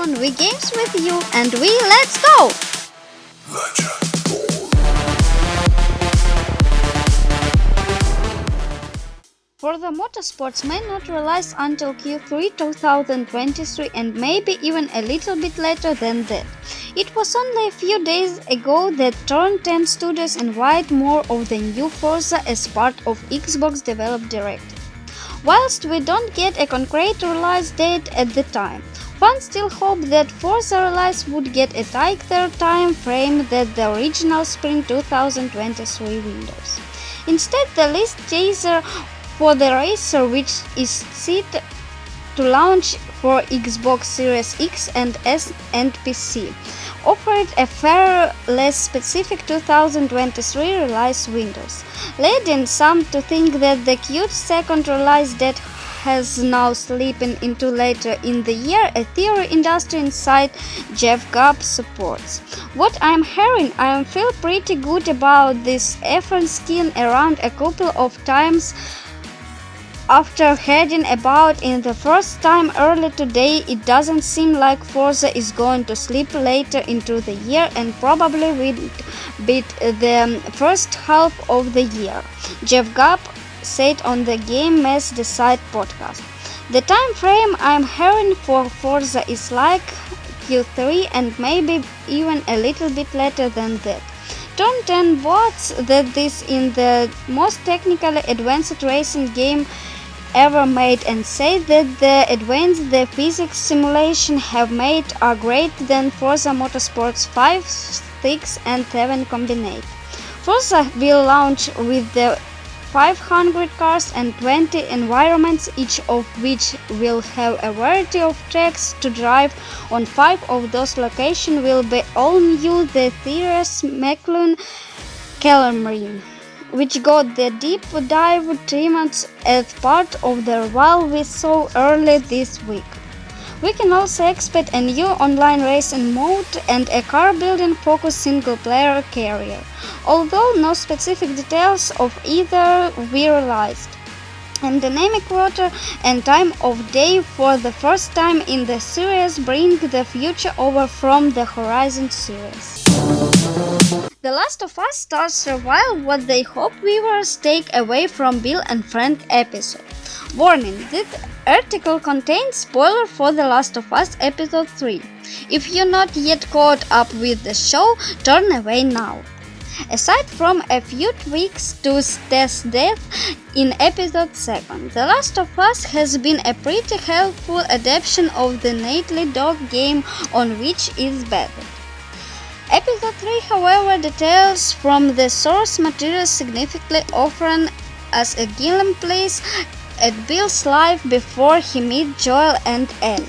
everyone, ViGames with you, and let's go! Forza Motorsport may not release until Q3 2023 and maybe even a little bit later than that. It was only a few days ago that Turn 10 Studios invited more of the new Forza as part of Xbox Develop Direct. Whilst we don't get a concrete release date at the time, fans still hope that Forza release would get a tighter time frame than the original spring 2023 windows. Instead, the least teaser for the racer, which is set to launch for Xbox Series X and S and PC, offered a far less specific 2023 release windows, leading some to think that the cute second release date has now slipped into later in the year, a theory industry insider Jeff Grubb supports. What I'm hearing, I feel pretty good about this effort skin around a couple of times after heading about in the first time early today. It doesn't seem like Forza is going to slip later into the year and probably will beat the first half of the year, Jeff Grubb said on the Game Mess Decide podcast. The time frame I'm hearing for Forza is like Q3 and maybe even a little bit later than that. Turn 10 boasts that this is the most technically advanced racing game ever made and say that the advances the physics simulation have made are greater than Forza Motorsport's 5, 6 and 7 combined. Forza will launch with the 500 cars and 20 environments, each of which will have a variety of tracks to drive on. 5 of those locations will be all new, the There's McLaren Calamari, which got the deep dive treatment as part of the reveal we saw early this week. We can also expect a new online racing mode and a car-building focused single-player career, although no specific details of either were released. And dynamic water and time of day for the first time in the series bring the future over from the Horizon series. The Last of Us stars reveal what they hope viewers take away from Bill and Frank episode. Warning: this article contains spoiler for The Last of Us episode 3. If you're not yet caught up with the show, turn away now. Aside from a few tweaks to Tess' death in episode 7, The Last of Us has been a pretty helpful adaptation of the Naughty Dog game on which it's based. Episode 3, however, details from the source material significantly offering us a glimpse at Bill's life before he meets Joel and Ellie.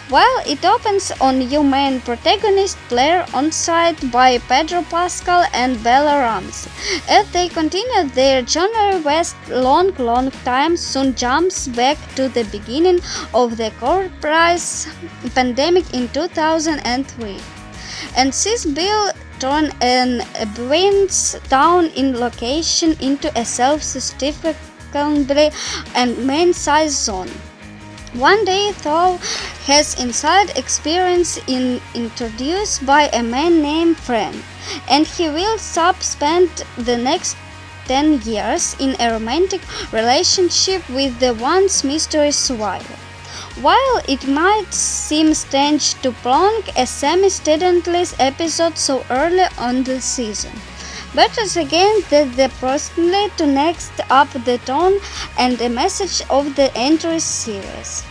While it opens on new main protagonist player on site by Pedro Pascal and Bella Ramsey, as they continue their journey west, long time soon jumps back to the beginning of the coronavirus pandemic in 2003. And sees Bill turn an abandoned town in location into a self-sufficiently and man-sized zone. One day, Thor has inside experience introduced by a man named Frank, and he will spend the next 10 years in a romantic relationship with the once mystery survivor. While it might seem strange to plonk a semi-studentless episode so early on the season, better again that the personally to next up the tone and the message of the entry series.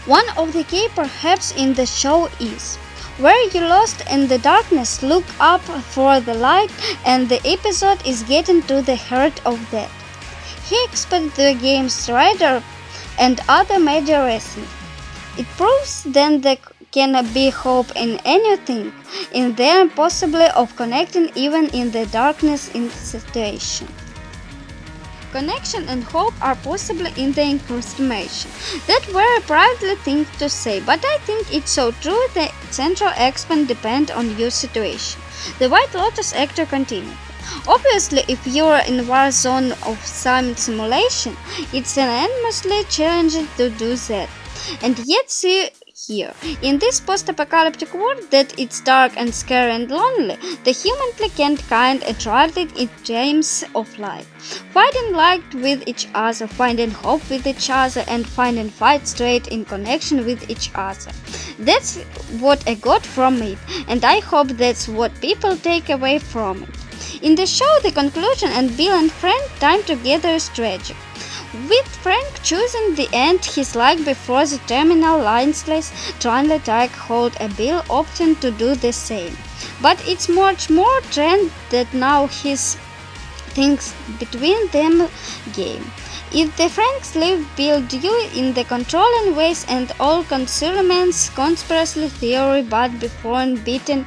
One of the key perhaps in the show is: where you lost in the darkness, look up for the light, and the episode is getting to the heart of that. He expects the game's writer and other major wrestling. It proves then there can be hope in anything, in there possibly of connecting even in the darkness in situation. Connection and hope are possibly in the incarceration. That very privately thing to say, but I think it's so true. The central aspect depends on your situation. The White Lotus actor continued. Obviously, if you're in war zone of some simulation, it's enormously challenging to do that. And yet here. In this post-apocalyptic world that it's dark and scary and lonely, the humanly kind and attracted in dreams of life. Finding light with each other, finding hope with each other, and finding fight straight in connection with each other. That's what I got from it, and I hope that's what people take away from it. In the show, the conclusion and Bill and Frank time together is tragic, with Frank choosing the end his like before the terminal lifeless Translate Tag hold a Bill opting to do the same. But it's much more trend that now his things between them game. If the Franks leave Bill due in the controlling ways and all concealments conspiracy theory but before beaten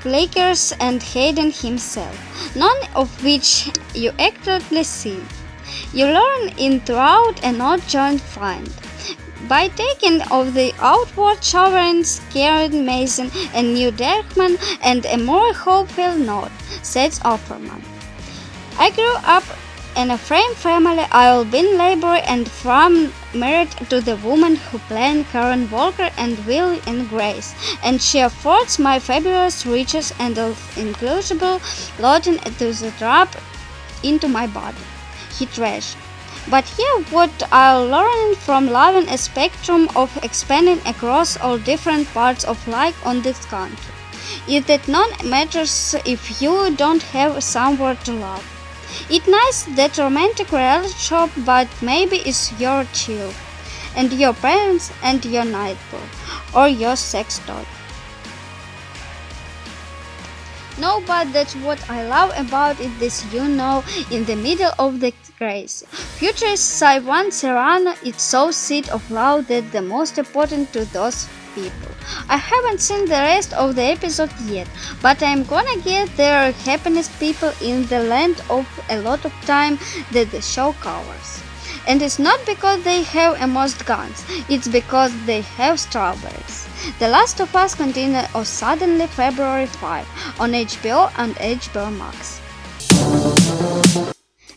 Lakers and Hayden himself, none of which you accurately see. You learn in throughout a not joint find. By taking of the outward sovereigns, Karen Mason and New Darkman and a more hopeful note, says Offerman. I grew up in a frame family. I've been labor and from married to the woman who played Karen Walker and Will and Grace, and she affords my fabulous riches and incredible loading to the drop into my body. He trashed. But here what I'll learn from loving a spectrum of expanding across all different parts of life on this country is that none matters if you don't have somewhere to love. It's nice that romantic relationship, but maybe it's your child, and your parents, and your neighbor, or your sex toy. No, but that's what I love about it, this in the middle of the craze. Futurist Saiwan Serrano is so seed of love that the most important to those people. I haven't seen the rest of the episode yet, but I'm gonna get their happiness people in the land of a lot of time that the show covers. And it's not because they have a most guns, it's because they have strawberries. The Last of Us continues on suddenly February 5 on HBO and HBO Max.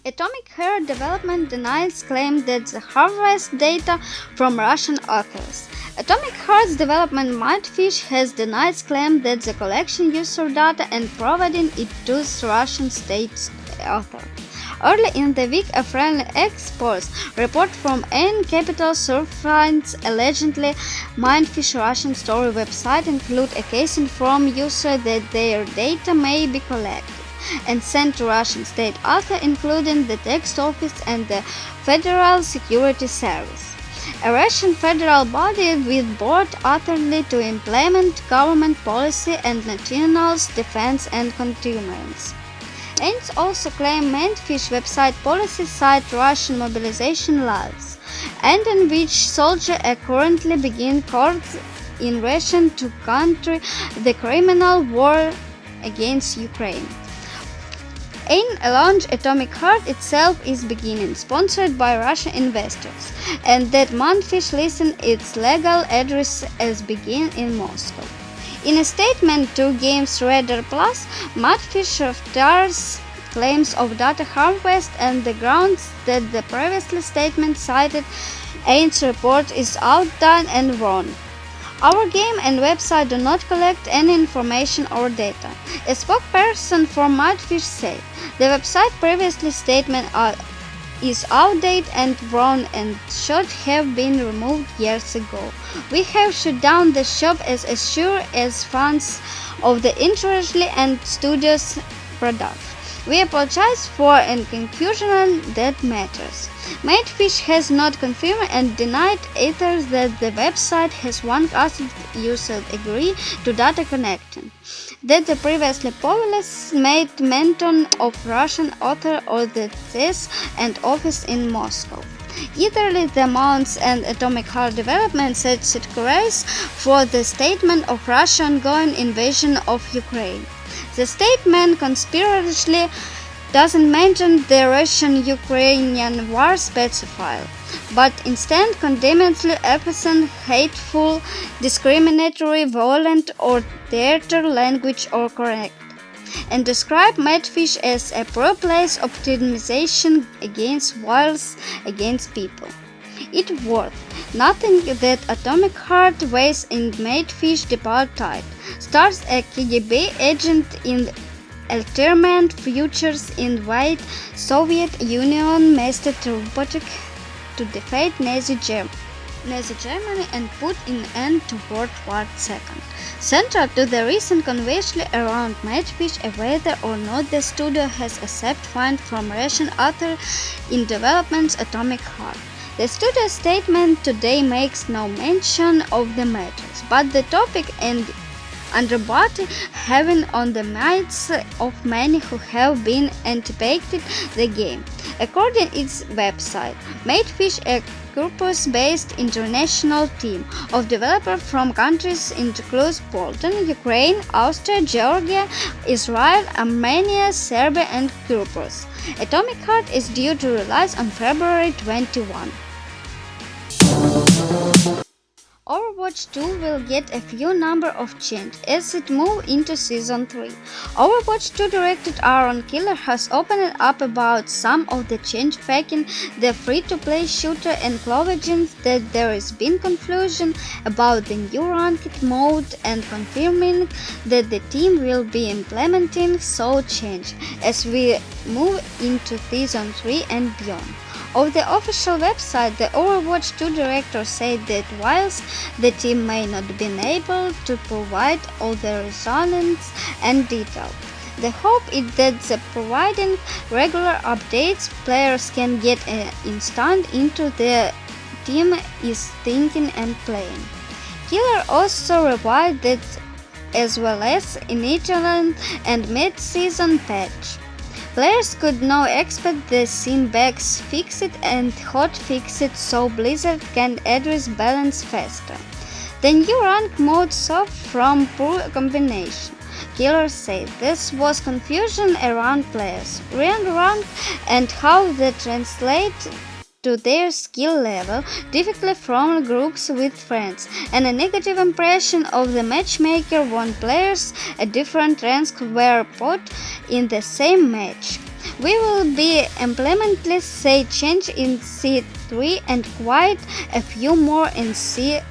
Atomic Heart Development denies claim that the harvest data from Russian authors. Atomic Heart's development Mindfish has denied claim that the collection user data and providing it to the Russian state author. Early in the week, a friendly exports report from N Capital Surveillance allegedly Mindfish Russian story website include a casing from user that their data may be collected and sent to Russian state author, including the text office and the Federal Security Service, a Russian federal body with board authority to implement government policy and national defense and consumerance. Ains also claim Mindfish website policy cite Russian mobilization laws, and in which soldiers are currently begin courts in Russia to counter the criminal war against Ukraine. Ain launch Atomic Heart itself is beginning, sponsored by Russian investors, and that Mindfish listen its legal address as begin in Moscow. In a statement to Games Radar Plus, Mindfish refuts claims of data harvest and the grounds that the previously statement cited Ain's report is outdone and wrong. Our game and website do not collect any information or data. A spokesperson for Mindfish said, the website previously statement is outdated and wrong and should have been removed years ago. We have shut down the shop as sure as fans of the interestingly and studios product. We apologize for any confusion that matters. Mindfish has not confirmed and denied either that the website has one user agree to data connection, that the previously police made mention of Russian author or the this and office in Moscow. Either the Mounts and Atomic Heart Development said secretaries for the statement of Russian ongoing invasion of Ukraine. The statement conspiracy doesn't mention the Russian-Ukrainian war specified, but instead condemns absent, hateful, discriminatory, violent, or theater language or correct, and describe Mindfish as a pro-place optimization against violence against people. It worth nothing that Atomic Heart weighs in made fish depart tight. Stars a KGB agent in alternate futures invite Soviet Union Master Robotic to defeat Nazi Germany and put an end to World War II. Central to the recent controversy around Madfish, whether or not the studio has accepted funds from Russian author in development's Atomic Heart. The studio statement today makes no mention of the matters, but the topic and underbody having on the minds of many who have been anticipated the game. According to its website, Madefish, a purpose-based international team of developers from countries including Poland, Ukraine, Austria, Georgia, Israel, Armenia, Serbia, and Cyprus. Atomic Heart is due to release on February 21. Overwatch 2 will get a few number of changes as it moves into Season 3. Overwatch 2 director Aaron Killer has opened up about some of the change facing the free-to-play shooter and acknowledging that there has been confusion about the new ranked mode and confirming that the team will be implementing so change as we move into Season 3 and beyond. On the official website, the Overwatch 2 director said that whilst the team may not be able to provide all the results and detail, the hope is that providing regular updates, players can get an instant into the team is thinking and playing. Killer also replied that as well as initial and mid-season patch. Players could now expect the scene bugs fixed and hot fixed so Blizzard can address balance faster. The new rank mode suffered from poor combination. Killer said this was confusion around players, rank and how they translate to their skill level, differently from groups with friends, and a negative impression of the matchmaker when players at different ranks were put in the same match. We will be implementing say change in C3 and quite a few more in C4.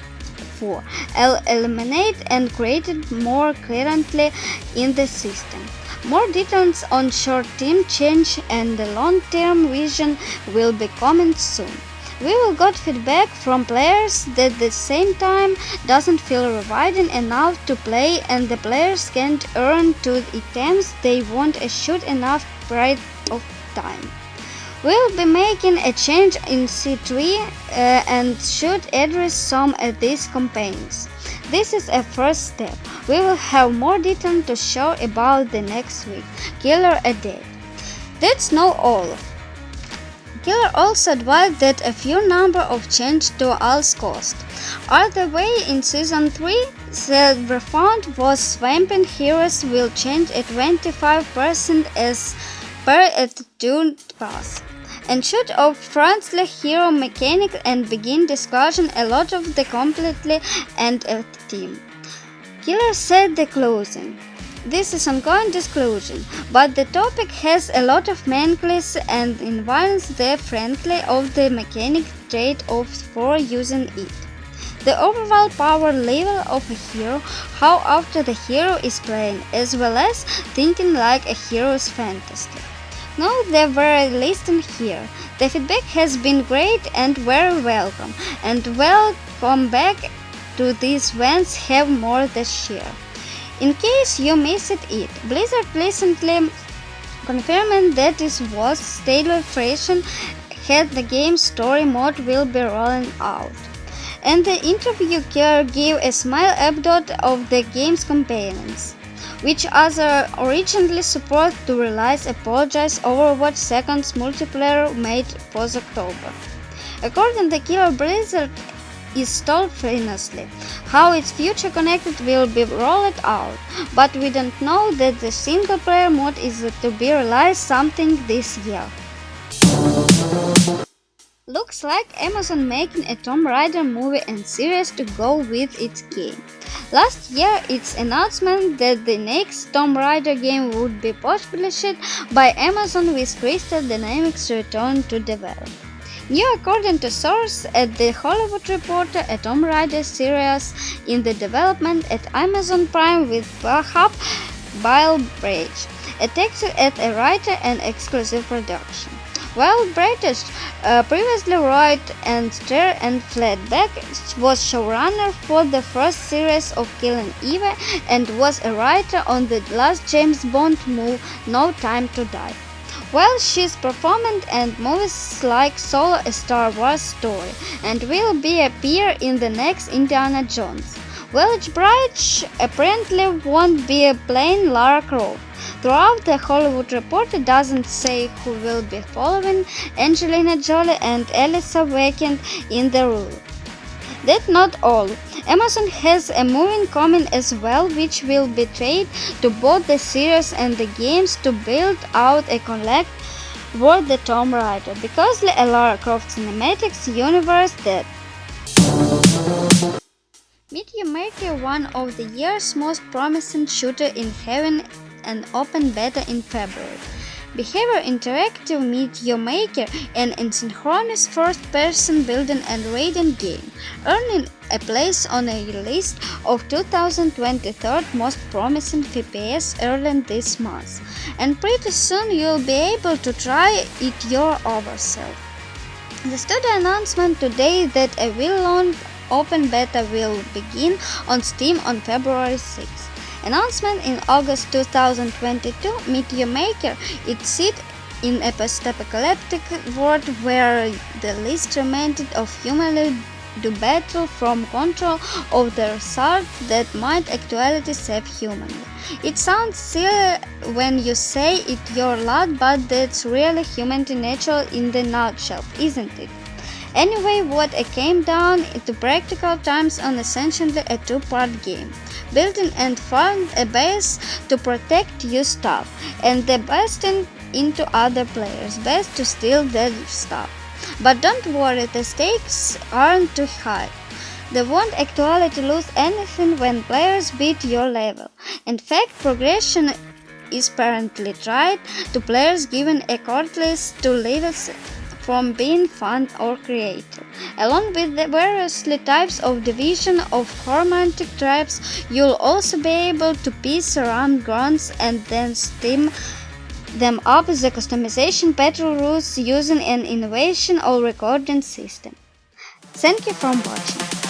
I'll eliminate and create more currently in the system. More details on short-term change and the long-term vision will be coming soon. We will get feedback from players that the same time doesn't feel rewarding enough to play and the players can't earn 2 items they want a short enough period of time. We'll be making a change in C3 and should address some of these campaigns. This is a first step. We will have more detail to show about the next week. Killer added. That's not all. Killer also advised that a few number of changes to all cost are the way in Season 3. The refund was swamping heroes will change at 25% as per attitude pass. And should off friendly hero mechanic and begin discussion a lot of the completely and a team. Killer said the closing. This is ongoing disclosure, but the topic has a lot of mechanics and involves the friendly of the mechanic trade-offs for using it. The overall power level of a hero, how after the hero is playing, as well as thinking like a hero is fantastic. Now they were listed here. The feedback has been great and very welcome, and welcome back to these events have more to share. In case you missed it, Blizzard recently confirmed that this was stable version had the game's story mode will be rolling out. And the interview gave a small update of the game's components, which other originally supposed to release apologize Overwatch 2's multiplayer made for October. According to Killer, Blizzard is told famously how its future connected will be rolled out, but we don't know that the single player mode is to be released something this year. Looks like Amazon making a Tomb Raider movie and series to go with its game. Last year, its announcement that the next Tomb Raider game would be published by Amazon with Crystal Dynamics return to develop. New according to source at The Hollywood Reporter, a Tomb Raider series in the development at Amazon Prime with Hub Bill Brage, a text at a writer and exclusive production. While British previously wrote and starred and Flatback was showrunner for the first series of Killing Eve and was a writer on the last James Bond movie No Time to Die. While she's performed in movies like Solo, a Star Wars story, and will appear in the next Indiana Jones. Village Bride apparently won't be playing Lara Croft. Throughout, The Hollywood Reporter doesn't say who will be following Angelina Jolie and Alyssa Vikander in the role. That's not all. Amazon has a movie coming as well, which will be tied to both the series and the games to build out a collect for the Tomb Raider, because a Lara Croft cinematic universe that Meteor Maker, one of the year's most promising shooters in having an open beta in February. Behavior Interactive Meteor Maker, an asynchronous first-person building and raiding game, earning a place on a list of 2023 most promising FPS early this month, and pretty soon you'll be able to try it yourself. The studio announcement today that a will-launch open beta will begin on Steam on February 6th. Announcement in August 2022, Meteor Maker is set in a post-apocalyptic world where the least remnant of humanity do battle from control of their sword that might actually save humanity. It sounds silly when you say it your loud, but that's really humanity nature in the nutshell, isn't it? Anyway, what it came down to practical terms on essentially a two-part game. Building and find a base to protect your stuff, and the busting into other players' base to steal their stuff. But don't worry, the stakes aren't too high. They won't actually lose anything when players beat your level. In fact, progression is apparently tried to players given a cutlass to levels from being fun or creative. Along with the various types of division of chromatic tribes, you'll also be able to piece around grounds and then steam them up the customization battle rules using an innovation or recording system. Thank you for watching.